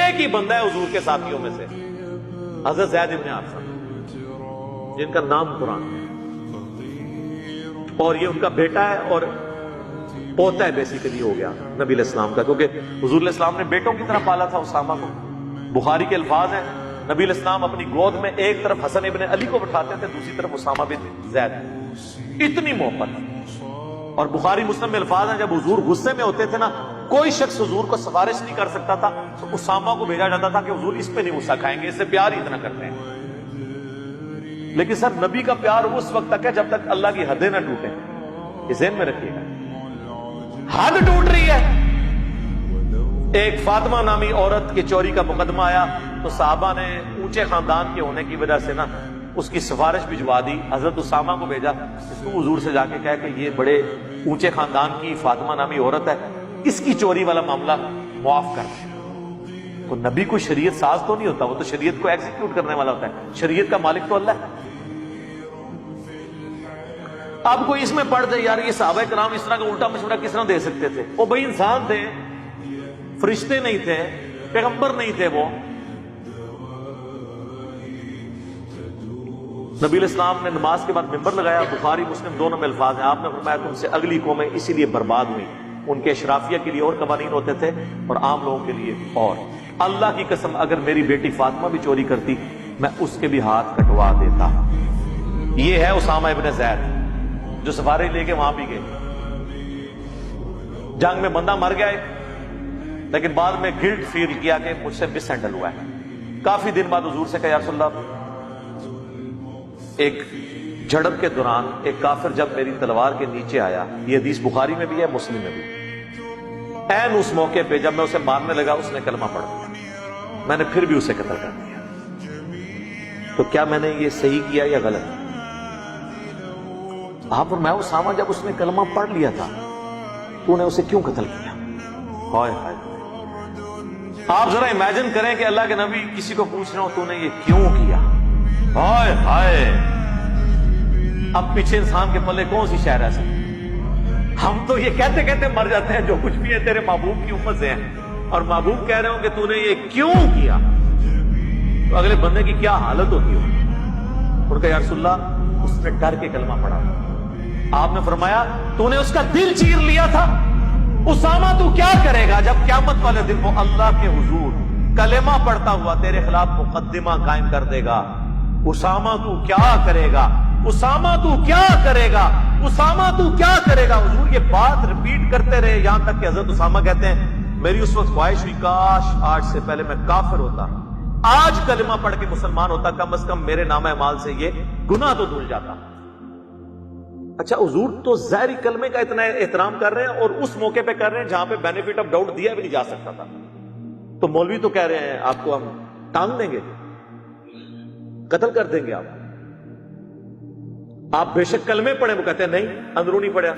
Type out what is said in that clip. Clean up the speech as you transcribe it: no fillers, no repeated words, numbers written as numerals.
ایک ہی بندہ ہے حضور کے ساتھیوں میں سے، حضرت زید ابن حارثہ، جن کا نام قرآن ہے، اور یہ ان کا بیٹا ہے اور پوتا ہے بیسیکلی ہو گیا نبی علیہ السلام کا، کیونکہ حضور علیہ السلام نے بیٹوں کی طرح پالا تھا اسامہ کو۔ بخاری کے الفاظ ہیں، نبی علیہ السلام اپنی گود میں ایک طرف حسن ابن علی کو بٹھاتے تھے، دوسری طرف اسامہ بن زید، اتنی محبت۔ اور بخاری مسلم میں الفاظ ہیں، جب حضور غصے میں ہوتے تھے نا، کوئی شخص حضور کو سفارش نہیں کر سکتا تھا، تو اسامہ کو بھیجا جاتا تھا کہ حضور اس پہ نہیں غصہ کھائیں گے، اس سے پیار ہی اتنا کرتے ہیں۔ لیکن سر نبی کا پیار اس وقت تک ہے جب تک اللہ کی حدیں نہ ٹوٹیں، یہ ذہن میں رکھیے گا۔ حد ٹوٹ رہی ہے، ایک فاطمہ نامی عورت کے چوری کا مقدمہ آیا تو صحابہ نے اونچے خاندان کے ہونے کی وجہ سے نا اس کی سفارش بھجوا دی، حضرت اسامہ کو بھیجا، اس کو حضور سے جا کے کہا کہ یہ بڑے اونچے خاندان کی فاطمہ نامی عورت ہے، اس کی چوری والا معاملہ معاف کر دیں۔ تو نبی کوئی شریعت ساز تو نہیں ہوتا، وہ تو شریعت کو ایگزیکیوٹ کرنے والا ہوتا ہے، شریعت کا مالک تو اللہ ہے۔ اب کوئی اس میں پڑھ دے یار یہ صحابہ کرام اس طرح کا الٹا مشورہ کس طرح دے سکتے تھے، وہ بھائی انسان تھے، فرشتے نہیں تھے، پیغمبر نہیں تھے وہ۔ نبی علیہ السلام نے نماز کے بعد ممبر لگایا، بخاری مسلم دونوں میں الفاظ ہیں، آپ نے فرمایا تم سے اگلی قومیں اسی لیے برباد ہوئی، ان کے اشرافیہ کے لیے اور قوانین ہوتے تھے اور عام لوگوں کے لیے اور۔ اللہ کی قسم اگر میری بیٹی فاطمہ بھی چوری کرتی میں اس کے بھی ہاتھ کٹوا دیتا۔ یہ ہے اسامہ ابن زید جو سفارش لے کے وہاں بھی گئے، جنگ میں بندہ مر گیا ہے لیکن بعد میں گلٹ فیل کیا کہ مجھ سے مس ہینڈل ہوا ہے۔ کافی دن بعد حضور سے کہا یا رسول اللہ، ایک جھڑپ کے دوران ایک کافر جب میری تلوار کے نیچے آیا، یہ حدیث بخاری میں بھی ہے مسلم میں بھی، عین اس موقع پہ جب میں اسے مارنے لگا اس نے کلمہ پڑھ دیا، میں نے پھر بھی اسے قتل کر دیا، تو کیا میں نے یہ صحیح کیا یا غلط؟ آپ فرمایا اسامہ جب اس نے کلمہ پڑھ لیا تھا تو نے اسے کیوں قتل کیا؟ ہائے ہائے، آپ ذرا امیجن کریں کہ اللہ کے نبی کسی کو پوچھ رہے ہو تو نے یہ کیوں کیا، ہائے ہائے۔ اب پیچھے انسان کے پلے کون سی شے رہ سکتی؟ ہم تو یہ کہتے کہتے مر جاتے ہیں جو کچھ بھی ہے تیرے محبوب کی امت سے ہیں، اور محبوب کہہ رہے ہوں کہ تو نے یہ کیوں کیا، تو اگلے بندے کی کیا حالت ہوتی ہو؟ ان کا یا رسول اللہ اس نے ڈر کے کلمہ پڑھا، آپ نے فرمایا تو نے اس کا دل چیر لیا تھا، اسامہ تو کیا کرے گا جب قیامت والے دن وہ اللہ کے حضور کلمہ پڑھتا ہوا تیرے خلاف مقدمہ قائم کر دے گا، اسامہ تو کیا کرے گا، اسامہ تو کیا کرے گا، اسامہ تو کیا کرے گا۔ حضور یہ بات ریپیٹ کرتے رہے یہاں تک کہ حضرت اسامہ کہتے ہیں میری اس وقت خواہش ہوئی کاش آج سے پہلے میں کافر ہوتا، آج کلمہ پڑھ کے مسلمان ہوتا، کم از کم میرے نامہ اعمال سے یہ گناہ تو دھل جاتا۔ اچھا حضور تو ظاہری کلمے کا اتنا احترام کر رہے ہیں اور اس موقع پہ کر رہے ہیں جہاں پہ بینیفٹ آف ڈاؤٹ دیا بھی نہیں جا سکتا تھا، تو مولوی تو کہہ رہے ہیں آپ کو ہم ٹانگ دیں گے، قتل کر دیں گے آپ بے شک کلمے پڑھے، وہ کہتے ہیں نہیں اندرونی پڑھا۔